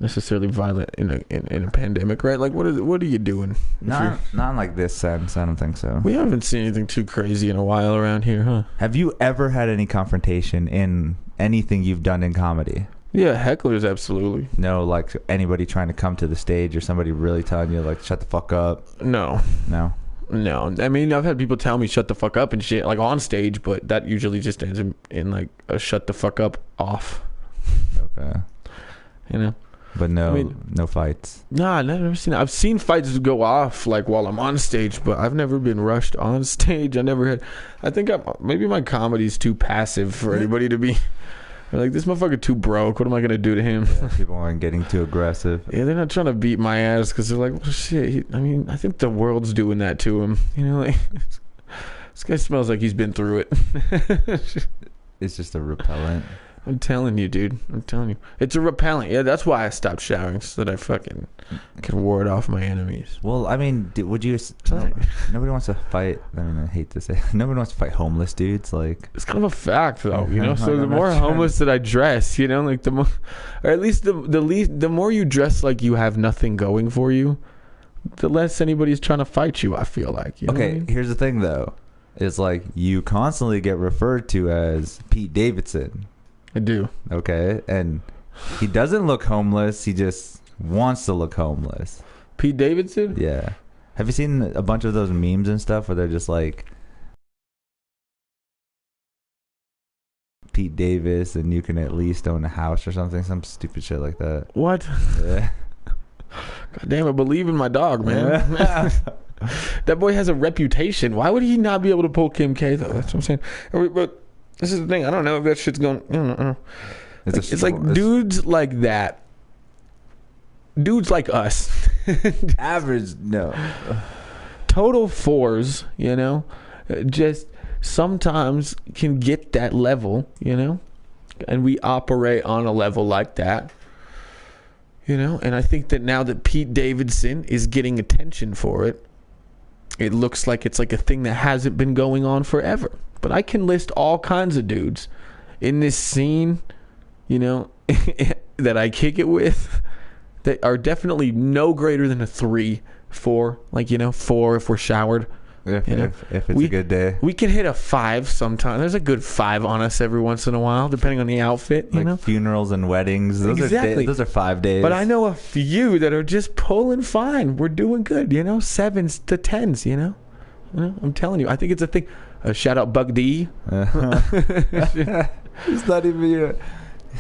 necessarily violent in a pandemic, right? Like, what are you doing? Not in like this sense. I don't think so. We haven't seen anything too crazy in a while around here, huh? Have you ever had any confrontation in anything you've done in comedy? Yeah, hecklers, absolutely. No, like anybody trying to come to the stage or somebody really telling you like shut the fuck up? No. I mean, I've had people tell me shut the fuck up and shit, like on stage, but that usually just ends in like a shut the fuck up off. Okay. You know. But no fights. Nah, I've never seen. I've seen fights go off like while I'm on stage, but I've never been rushed on stage. I never had. I think maybe my comedy's too passive for anybody to be. Like, this motherfucker too broke. What am I gonna do to him? Yeah, people aren't getting too aggressive. Yeah, they're not trying to beat my ass because they're like, well, shit. I mean, I think the world's doing that to him. You know, like this guy smells like he's been through it. It's just a repellent. I'm telling you, dude. I'm telling you. It's a repellent. Yeah, that's why I stopped showering, so that I fucking can ward off my enemies. Well, I mean, would you... nobody wants to fight... I mean, I hate to say... Nobody wants to fight homeless dudes, like... It's kind of a fact, though, you know? So the more homeless that I dress, you know, like the more... Or at least the more you dress like you have nothing going for you, the less anybody's trying to fight you, I feel like. You know what I mean? Here's the thing, though. It's like, you constantly get referred to as Pete Davidson. I do. Okay, and he doesn't look homeless. He just wants to look homeless. Pete Davidson? Yeah. Have you seen a bunch of those memes and stuff where they're just like Pete Davis and you can at least own a house or something, some stupid shit like that. What? Yeah. God damn, I believe in my dog, man. That boy has a reputation. Why would he not be able to pull Kim K, though? That's what I'm saying. But this is the thing. I don't know if that shit's going... I don't know. It's like dudes like that. Dudes like us. Average, no. Total fours, you know, just sometimes can get that level, you know, and we operate on a level like that, you know, and I think that now that Pete Davidson is getting attention for it, it looks like it's like a thing that hasn't been going on forever. But I can list all kinds of dudes in this scene, you know, that I kick it with that are definitely no greater than a 3, 4, like, you know, 4 if we're showered. If it's a good day. We can hit a 5 sometimes. There's a good 5 on us every once in a while, depending on the outfit, you know? Funerals and weddings. Those are 5 days. But I know a few that are just pulling fine. We're doing good, you know? 7s to 10s, you know? I'm telling you. I think it's a thing. Shout out Bug D. It's not even you.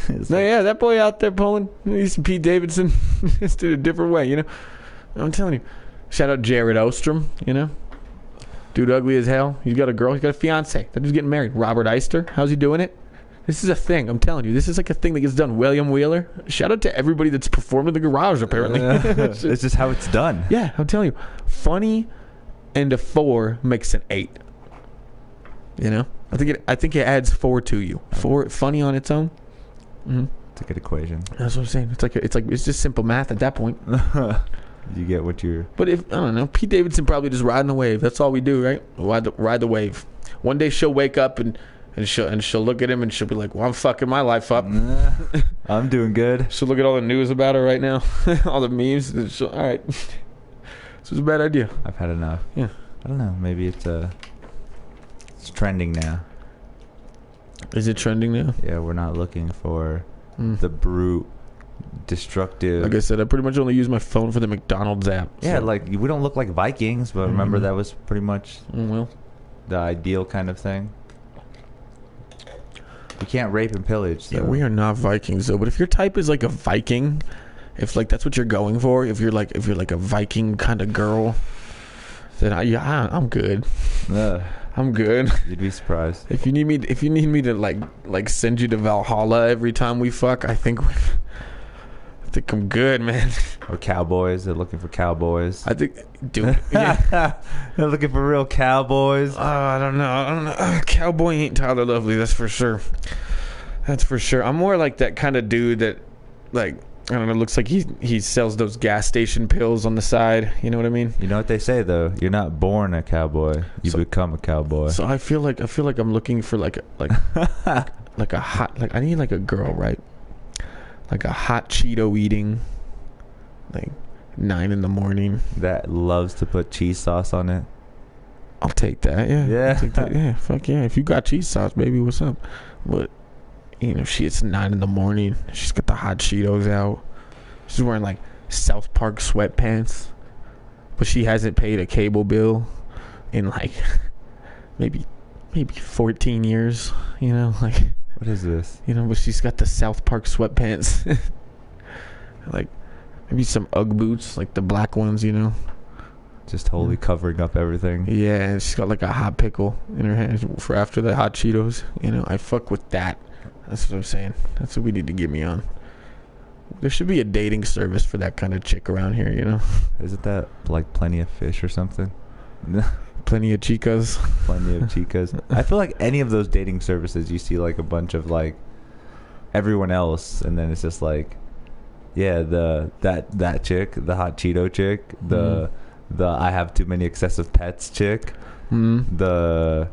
Yeah, that boy out there pulling. He's Pete Davidson. Just did a different way, you know? I'm telling you. Shout out Jared Ostrom, you know? Dude ugly as hell. He's got a girl. He's got a fiance. That dude's getting married. Robert Eister. How's he doing it? This is a thing. I'm telling you. This is like a thing that gets done. William Wheeler. Shout out to everybody that's performed in the garage, apparently. It's just how it's done. Yeah, I'm telling you. Funny and a 4 makes an 8. You know? I think it adds 4 to you. 4 funny on its own. Mm-hmm. It's a good equation. That's what I'm saying. It's just simple math at that point. You get what you're... But if, I don't know, Pete Davidson probably just riding the wave. That's all we do, right? Ride the wave. One day she'll wake up and she'll look at him and she'll be like, well, I'm fucking my life up. I'm doing good. She'll look at all the news about her right now. All the memes. And all right. This is a bad idea. I've had enough. Yeah. I don't know. Maybe it's trending now. Is it trending now? Yeah, we're not looking for the brute, destructive. Like I said, I pretty much only use my phone for the McDonald's app. Yeah, so. like we don't look like Vikings, but remember that was pretty much well, the ideal kind of thing. We can't rape and pillage. So. Yeah, we are not Vikings though. But if your type is like a Viking, if like that's what you're going for, if you're like a Viking kind of girl, then I'm good. I'm good. You'd be surprised. If you need me to like send you to Valhalla every time we fuck, I think I'm good, man. Or cowboys. They're looking for cowboys. I think, dude. Yeah. They're looking for real cowboys. I don't know. Cowboy ain't Tyler Lovely. That's for sure. I'm more like that kind of dude that, like, I don't know, looks like he sells those gas station pills on the side. You know what I mean? You know what they say though? You're not born a cowboy. You become a cowboy. So I feel like I'm looking for like a hot, like I need like a girl, right? like a hot Cheeto eating, like 9 a.m. That loves to put cheese sauce on it. I'll take that. Yeah. Yeah. I'll take that. Yeah. Fuck yeah. If you got cheese sauce, baby, what's up? But it's 9 a.m. She's got the hot Cheetos out. She's wearing like South Park sweatpants, but she hasn't paid a cable bill in like maybe 14 years. Like. What is this? But she's got the South Park sweatpants. Like maybe some Ugg boots, like the black ones. Just totally covering up everything. Yeah, and she's got like a hot pickle in her hand for after the hot Cheetos. I fuck with that. That's what I'm saying. That's what we need to get me on. There should be a dating service for that kind of chick around here, Isn't that like Plenty of Fish or something? Plenty of chicas. Plenty of chicas. I feel like any of those dating services, you see like a bunch of like everyone else, and then it's just like, yeah, that chick, the hot Cheeto chick, the I have too many excessive pets chick, the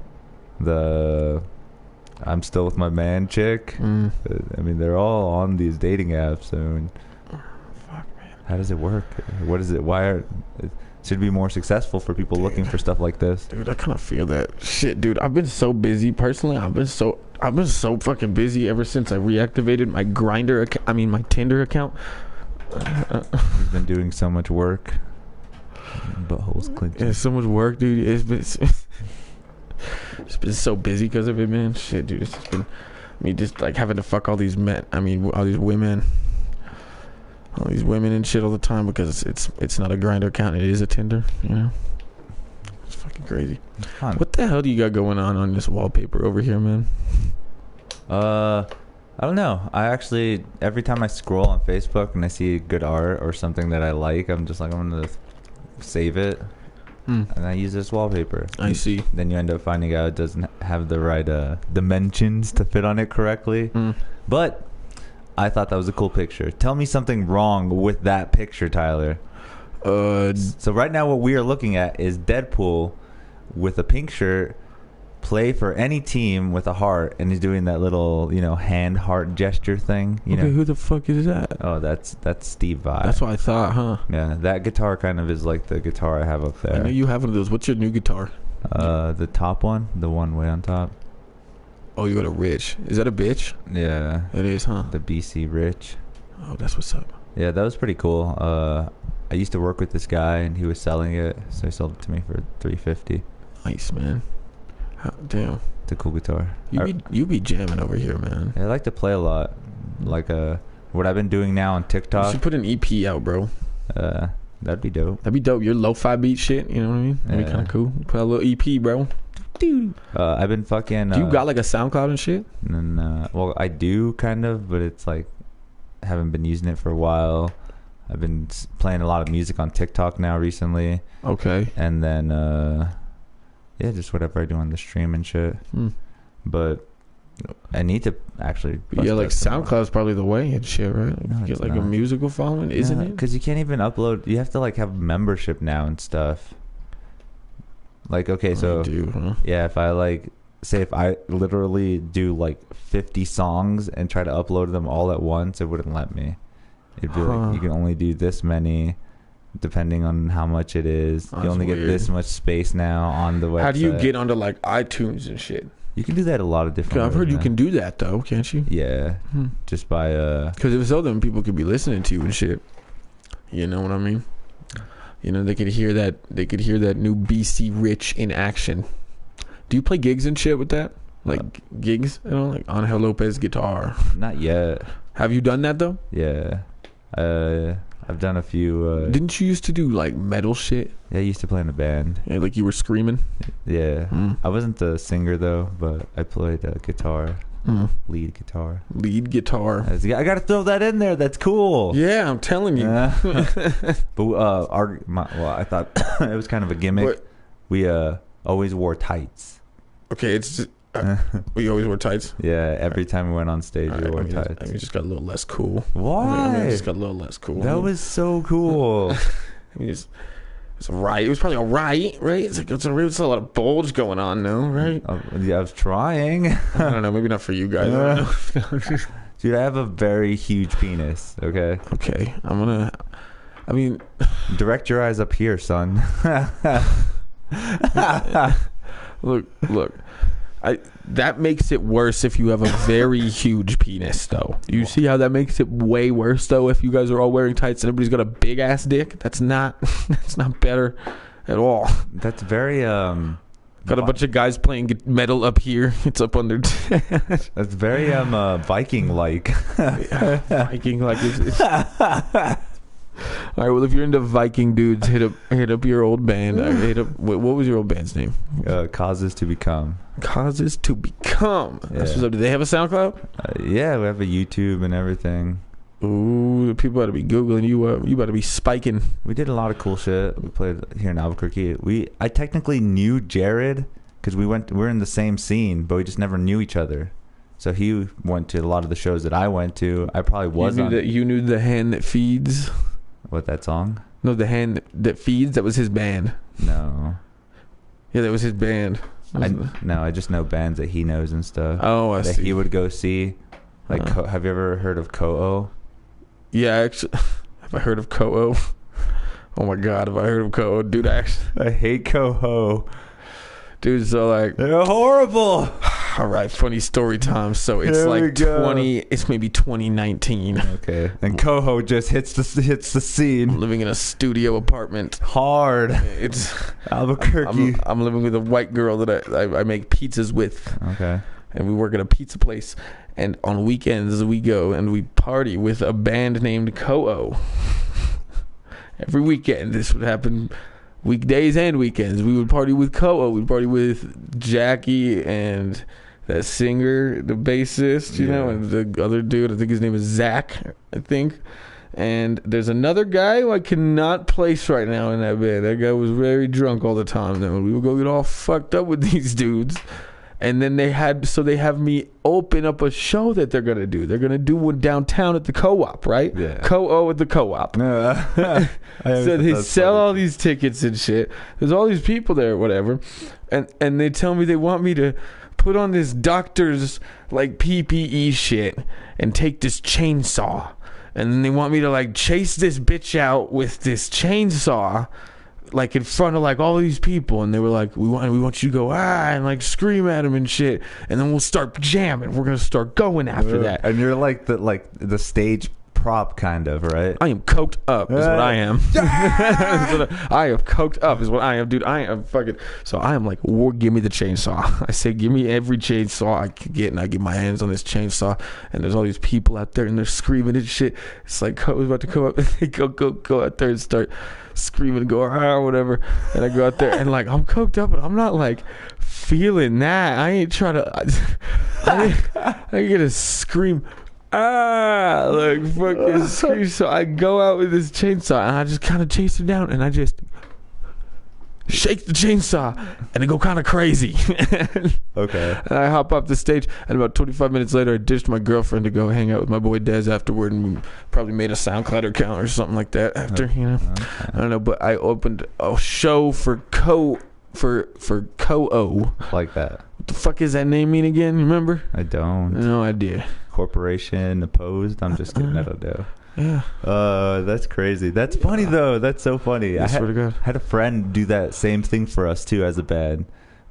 I'm still with my man chick. I mean, they're all on these dating apps. Fuck, man. How does it work? What is it? It should be more successful for people looking for stuff like this. Dude, I kind of feel that shit, dude. I've been so busy personally. I've been so fucking busy ever since I reactivated my my Tinder account. He's been doing so much work. Buttholes clenching. Yeah, so much work, dude. It's been so busy because of it, man. Shit, dude. It's just been me just like having to fuck all these men. All these women and shit all the time because it's not a Grindr account. It is a Tinder. It's fucking crazy. What the hell do you got going on this wallpaper over here, man? I don't know. I actually, every time I scroll on Facebook and I see good art or something that I like, I'm just like, I'm gonna save it. And I use this wallpaper. I see. Then you end up finding out it doesn't have the right dimensions to fit on it correctly. But I thought that was a cool picture. Tell me something wrong with that picture, Tyler. So right now what we are looking at is Deadpool with a pink shirt, play for any team with a heart, and he's doing that little, hand heart gesture thing. Who the fuck is that? Oh, that's Steve Vai. That's what I thought, huh? Yeah, that guitar kind of is like the guitar I have up there. I know you have one of those. What's your new guitar? The top one, the one way on top. Oh, you got a Rich. Is that a bitch? Yeah. It is, huh? The BC Rich. Oh, that's what's up. Yeah, that was pretty cool. I used to work with this guy, and he was selling it, so he sold it to me for $350. Nice, man. Damn. It's a cool guitar. You be jamming over here, man. Yeah, I like to play a lot. Like what I've been doing now on TikTok. You should put an EP out, bro. That'd be dope. That'd be dope. Your lo-fi beat shit, you know what I mean? That'd be kind of cool. Put a little EP, bro. Dude. I've been fucking... Do you got like a SoundCloud and shit? Well, I do kind of, but it's like haven't been using it for a while. I've been playing a lot of music on TikTok now recently. Okay. And then yeah, just whatever I do on the stream and shit. But I need to actually... Yeah, like SoundCloud's probably the way and shit, right? Like, no, get like a musical following, isn't it? Because you can't even upload... You have to like have membership now and stuff. Like, okay, so... Yeah, if I like... Say if I literally do like 50 songs and try to upload them all at once, it wouldn't let me. It'd be like, you can only do this many... depending on how much it is. You only get this much space now on the website. How do you get onto like iTunes and shit? You can do that a lot of different ways. I've heard you can do that though, can't you? Yeah. Just by because if so, then people could be listening to you and shit. You know what I mean? They could hear that. They could hear that new BC Rich in action. Do you play gigs and shit with that? Like gigs, like Angel Lopez guitar? Not yet. Have you done that though? Yeah. I've done a few... Didn't you used to do like metal shit? Yeah, I used to play in a band. Yeah, like you were screaming? Yeah. I wasn't the singer though, but I played guitar. Lead guitar. Lead guitar. I gotta throw that in there. That's cool. Yeah, I'm telling you. But I thought it was kind of a gimmick. What? We always wore tights. Okay, it's just... we always wore tights. Yeah, every time we went on stage, we wore tights. We just got a little less cool. Why? We just got a little less cool. That was so cool. It's a riot. It was probably a riot, right? It's a lot of bulge going on now, right? Yeah, I was trying. I don't know. Maybe not for you guys. Dude, I have a very huge penis, okay? Okay, direct your eyes up here, son. Look. That makes it worse if you have a very huge penis, though. You see how that makes it way worse, though, if you guys are all wearing tights and everybody's got a big ass dick? That's not better at all. That's very got a bunch of guys playing metal up here. It's up on their that's very Viking like. Viking like. All right, well, if you're into Viking dudes, hit up your old band. What was your old band's name? Causes to Become. Causes to Become. Yeah. Do they have a SoundCloud? Yeah, we have a YouTube and everything. Ooh, people ought to be Googling you. You better be spiking. We did a lot of cool shit. We played here in Albuquerque. I technically knew Jared because we're in the same scene, but we just never knew each other. So he went to a lot of the shows that I went to. I probably was You knew the hand that feeds. What, that song? No, the hand that feeds. That was his band. No. Yeah, that was his band. I just know bands that he knows and stuff. Oh, I see. That he would go see. Like, have you ever heard of Ko-O? Yeah, actually, have I heard of Ko-O? Oh my God, have I heard of Ko-O? Dude, actually, I hate Ko-O. Dude, so like, they're horrible. All right, funny story time. So it's it's maybe 2019. Okay. And Coho just hits the scene. I'm living in a studio apartment. Hard. It's Albuquerque. I'm living with a white girl that I make pizzas with. Okay. And we work at a pizza place. And on weekends we go and we party with a band named Ko-O. Every weekend this would happen. Weekdays and weekends we would party with Ko-O. We'd party with Jackie and that singer, the bassist, you know, and the other dude, I think his name is Zach, I think. And there's another guy who I cannot place right now in that band. That guy was very drunk all the time. Then we would go get all fucked up with these dudes. And then they have me open up a show that they're going to do. They're going to do one downtown at the Co-op, right? Yeah. Ko-O at the Co-op. So they sell all these tickets and shit. There's all these people there or whatever. And they tell me they want me to put on this doctor's like PPE shit and take this chainsaw. And then they want me to like chase this bitch out with this chainsaw like in front of like all these people, and they were like, we want you to go and like scream at him and shit, and then we'll start jamming. We're gonna start going after that. And you're like the stage prop kind of, right? I am coked up is what I am. I am coked up is what I am, dude. I am fucking. So I am like, give me the chainsaw. I say, give me every chainsaw I can get, and I get my hands on this chainsaw. And there's all these people out there, and they're screaming and shit. It's like Ko's about to come up, and they go out there and start screaming and go whatever. And I go out there and like I'm coked up, but I'm not like feeling that. I ain't trying to. I get a scream. Like fucking scream. So I go out with this chainsaw and I just kind of chase her down and I just shake the chainsaw and I go kind of crazy. Okay. And I hop off the stage, and about 25 minutes later I ditched my girlfriend to go hang out with my boy Dez afterward, and we probably made a SoundCloud account or something like that after, you know. Okay. I don't know, but I opened a show for Ko-O. Like that. What the fuck is that name mean again? Remember? I don't. No idea. Corporation opposed. I'm just kidding. I don't know. Yeah. That's crazy. That's funny though. That's so funny. I swear to God. had a friend do that same thing for us too as a band,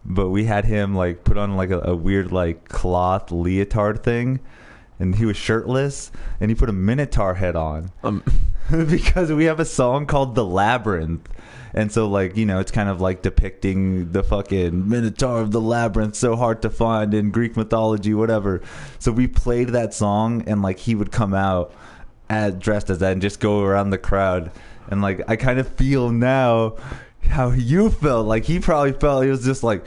but we had him like put on like a weird like cloth leotard thing, and he was shirtless, and he put a minotaur head on because we have a song called "The Labyrinth." And so, like, you know, it's kind of like depicting the fucking Minotaur of the Labyrinth, so hard to find in Greek mythology, whatever. So we played that song, and, like, he would come out dressed as that and just go around the crowd. And, like, I kind of feel now how you felt. Like, he probably felt, he was just like,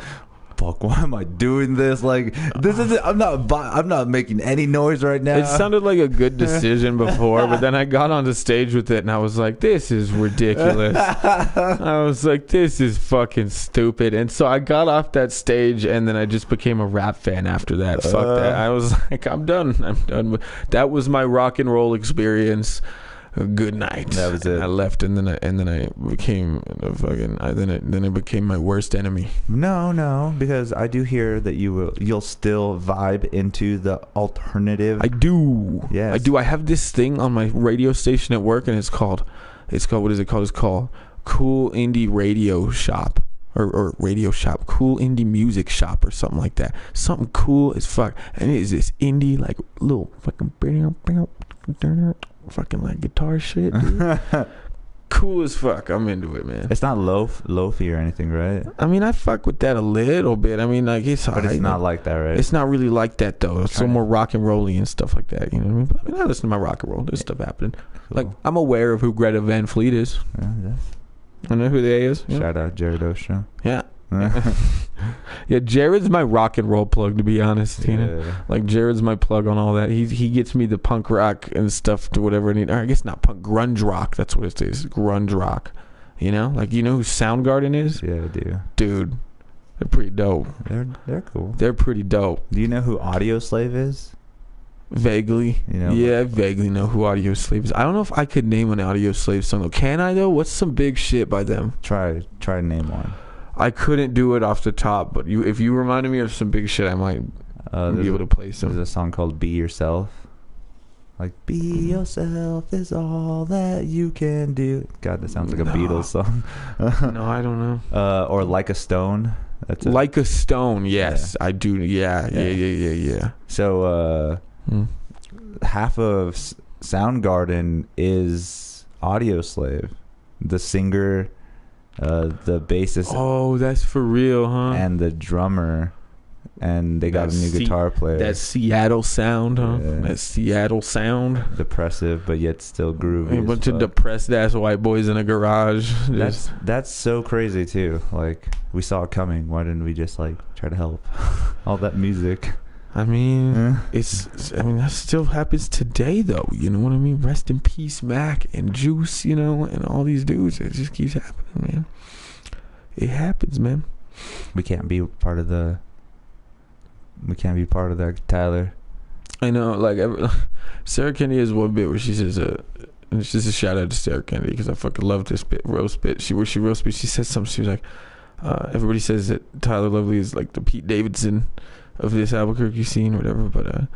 fuck, why am I doing this? Like, this is I'm not making any noise right now. It sounded like a good decision before, but then I got on the stage with it and I was like, this is ridiculous. I was like, this is fucking stupid. And so I got off that stage, and then I just became a rap fan after that. Fuck that. I was like, I'm done. That was my rock and roll experience. good night. That was it. I left, and then I became a fucking. Then it became my worst enemy. No, because I do hear that you'll still vibe into the alternative. I do. Yes. I do. I have this thing on my radio station at work, and it's called what is it called? It's called Cool Indie Radio Shop. Or radio shop, Cool Indie Music Shop, or something like that. Something cool as fuck. And it is this indie, like, little fucking fucking like guitar shit, dude. Cool as fuck. I'm into it, man. It's not lofi or anything, right? I mean, I fuck with that a little bit. I mean, like, it's but it's not like that, right? It's not really like that, though. It's so more rock and rolly and stuff like that. You know what I mean? But I mean, I listen to my rock and roll. There's stuff happening. Cool. Like, I'm aware of who Greta Van Fleet is. Yeah. I know who they is. Shout out Jared Osho. Yeah. Yeah, Jared's my rock and roll plug, to be honest. You know, like, Jared's my plug on all that. He gets me the punk rock and stuff to whatever I need. Or I guess not punk, grunge rock. That's what it is, grunge rock. You know, like, you know who Soundgarden is? Yeah, I do. Dude, they're pretty dope. They're cool. They're pretty dope. Do you know who Audio Slave is? Vaguely. You know, yeah, I vaguely know who Audio Slave is. I don't know if I could name an Audio Slave song though. Can I though? What's some big shit by them? Try to name one. I couldn't do it off the top, but if you reminded me of some big shit, I might be able to play some. There's a song called "Be Yourself." Like, be yourself is all that you can do. God, that sounds like a Beatles song. No, I don't know. Or "Like a Stone." That's it. Like a Stone. Yes, I do. Yeah. So. Half of Soundgarden is Audio Slave. The singer, the bassist. Oh, that's for real, huh? And the drummer. And they got a new guitar player. That Seattle sound, huh? Yeah. That Seattle sound. Depressive, but yet still groovy. A bunch of depressed ass white boys in a garage. That's so crazy too. Like, we saw it coming. Why didn't we just like try to help? All that music. I mean, that still happens today, though. You know what I mean? Rest in peace, Mac and Juice, you know, and all these dudes. It just keeps happening, man. It happens, man. We can't be part of that, Tyler. I know, like, Sarah Kennedy has one bit where she says, and it's just a shout out to Sarah Kennedy because I fucking love this roast bit. She roast bit. She said something. She was like, everybody says that Tyler Lovely is like the Pete Davidson of this Albuquerque scene or whatever, but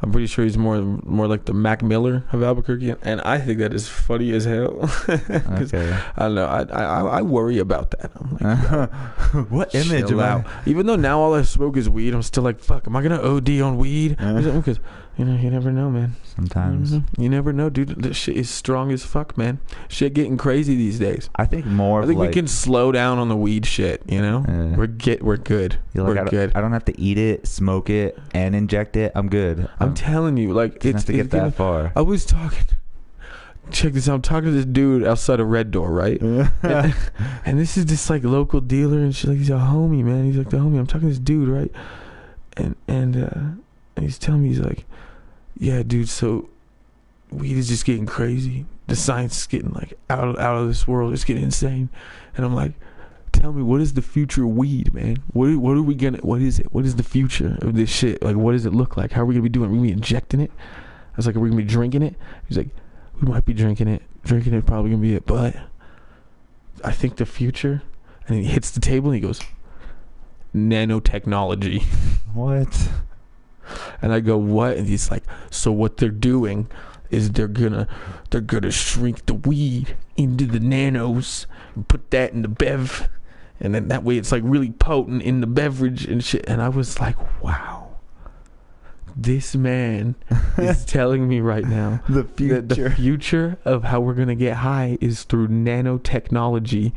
I'm pretty sure he's more like the Mac Miller of Albuquerque, and I think that is funny as hell. Okay. I don't know. I worry about that. I'm like, what image am I? Even though now all I smoke is weed, I'm still like, fuck, am I gonna OD on weed? Because you know, you never know, man. Sometimes you never know, dude. This shit is strong as fuck, man. Shit getting crazy these days. I think we can slow down on the weed shit. You know, we're good. We're good. I don't have to eat it, smoke it, and inject it. I'm good. I'm telling you, like, it's to get that far. I was talking. Check this out. I'm talking to this dude outside of Red Door, right? And this is this like local dealer, and she's like, he's a homie, man. He's like the homie. I'm talking to this dude, right? And he's telling me, he's like, yeah, dude. So weed is just getting crazy. The science is getting like out of this world. It's getting insane. And I'm like, tell me, what is the future of weed, man? What are we gonna? What is it? What is the future of this shit? Like, what does it look like? How are we gonna be doing? Are we gonna be injecting it? I was like, are we gonna be drinking it? He's like, we might be drinking it. Drinking it probably gonna be it, but I think the future. And he hits the table and he goes, nanotechnology. What? And I go, what? And he's like, so what they're doing is they're gonna shrink the weed into the nanos and put that in the bev, and then that way it's like really potent in the beverage and shit. And I was like, wow, this man is telling me right now the future of how we're gonna get high is through nanotechnology.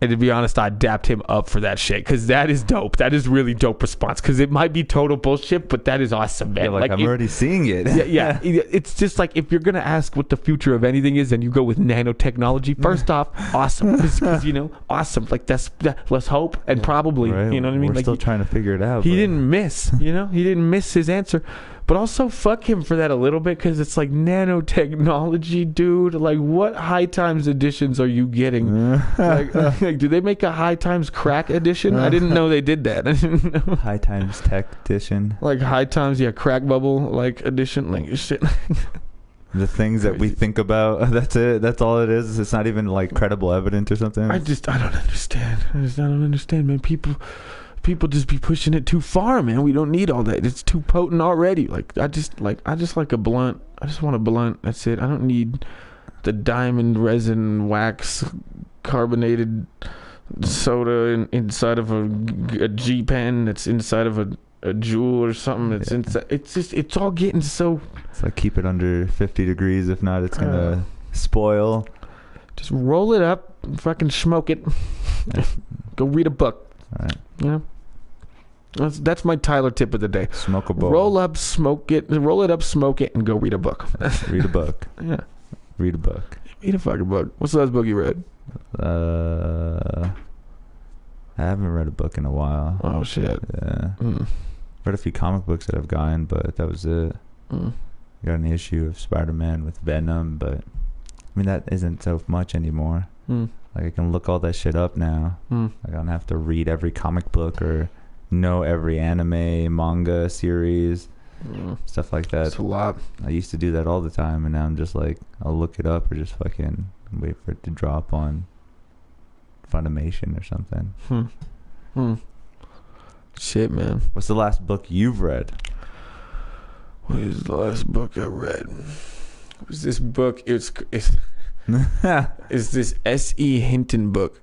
And to be honest, I dapped him up for that shit because that is dope. That is really dope response because it might be total bullshit, but that is awesome, man. Yeah, like I'm already seeing it. Yeah. It's just like if you're going to ask what the future of anything is and you go with nanotechnology, first off, awesome. Because, you know, awesome. Like let's hope and probably, right. You know what I mean? We're like still trying to figure it out. He didn't miss, you know? He didn't miss his answer. But also fuck him for that a little bit because it's like nanotechnology, dude. Like, what High Times editions are you getting? like, do they make a High Times crack edition? I didn't know they did that. I didn't know. High Times Tech edition. Like High Times, crack bubble like edition, like shit. The things that we think about. That's it. That's all it is. It's not even like credible evidence or something. I don't understand. I don't understand, man. People just be pushing it too far, man. We don't need all that. It's too potent already. Like I just like a blunt. I just want a blunt. That's it. I don't need the diamond resin wax carbonated soda inside of a G pen that's inside of a Jewel or something. It's inside. It's all getting so. It's like keep it under 50 degrees. If not, it's gonna spoil. Just roll it up, and fucking smoke it. Go read a book. All right. Yeah. That's my Tyler tip of the day. Smoke a bowl. Roll up, smoke it. Roll it up, smoke it, and go read a book. Read a book. Yeah. Read a book. Read a fucking book. What's the last book you read? I haven't read a book in a while. Oh shit. Yeah. Read a few comic books that I've gotten, but that was it. Got an issue of Spider-Man with Venom, but I mean that isn't so much anymore. Like I can look all that shit up now. Like I don't have to read every comic book or know every anime, manga series, stuff like that. That's a lot. I used to do that all the time, and now I'm just like, I'll look it up or just fucking wait for it to drop on Funimation or something. Shit, man. What's the last book you've read? What is the last book I read? It was this book. It's this S.E. Hinton book,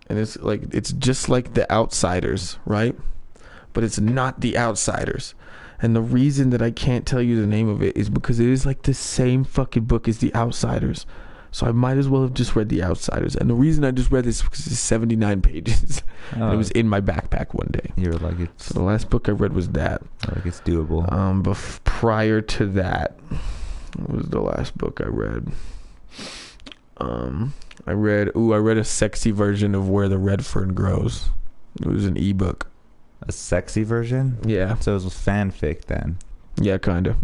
and it's just like The Outsiders, right? But it's not The Outsiders. And the reason that I can't tell you the name of it is because it is like the same fucking book as The Outsiders. So I might as well have just read The Outsiders. And the reason I just read this is because it's 79 pages. And it was in my backpack one day. You were like, it's... So the last book I read was that. Like it's doable. But prior to that, what was the last book I read? I read a sexy version of Where the Red Fern Grows. It was an ebook. A sexy version? Yeah. So it was fanfic then. Yeah, kind of.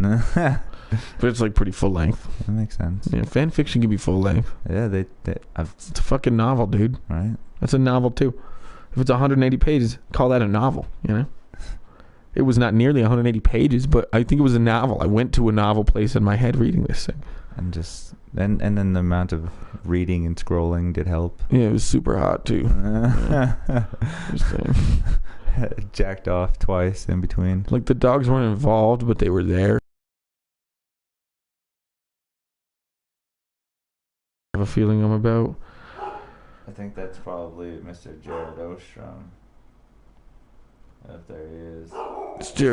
But it's like pretty full length. That makes sense. Yeah, fan fiction can be full length. Yeah, it's a fucking novel, dude. Right. That's a novel too. If it's 180 pages, call that a novel, you know? It was not nearly 180 pages, but I think it was a novel. I went to a novel place in my head reading this thing. And just and then the amount of reading and scrolling did help. Yeah, it was super hot too. Jacked off twice in between. Like the dogs weren't involved, but they were there. I have a feeling I'm about. I think that's probably Mr. Jared Ostrom. If there he is. It's Jared.